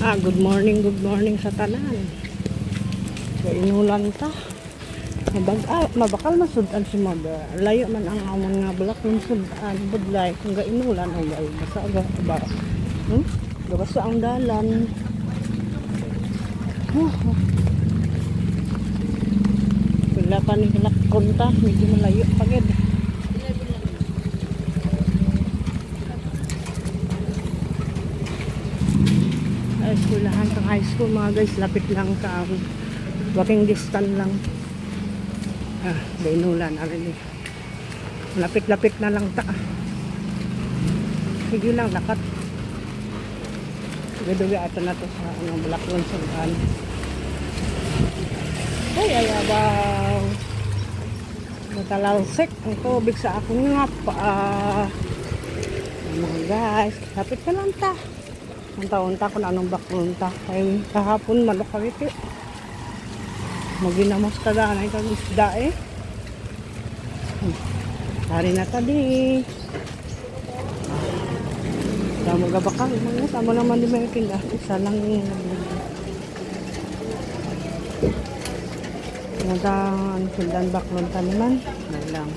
Good morning sa tanan. Inulan ta. Mabakal masudan si Mother. Layo man ang amon nga balak ng sudan. Budlay kung inulan ay basa ba. Basa ang dalan. Wala pa ni konta, medyo malayo pagid. Eskwelahan sa high school mga guys, lapit lang ka, walking distance lang. Bainulan arin eh. Lapit-lapit na lang ta. Sige lang lakat. Gaduwi ato na to sa Balaklon Sudan. Ay abaw. Matalalsik ang tubig sa akong nga pa. Mga guys, lapit ka lang ta. Ang taon-ta kung anong baklon ta. Ay kahapon manok kami ito. Maginamos ka daan ay kang isda eh. Hari na tadi. Sama gabakal. Sama naman di may kinda. Isa lang yung sundan baklon ta naman. May lang.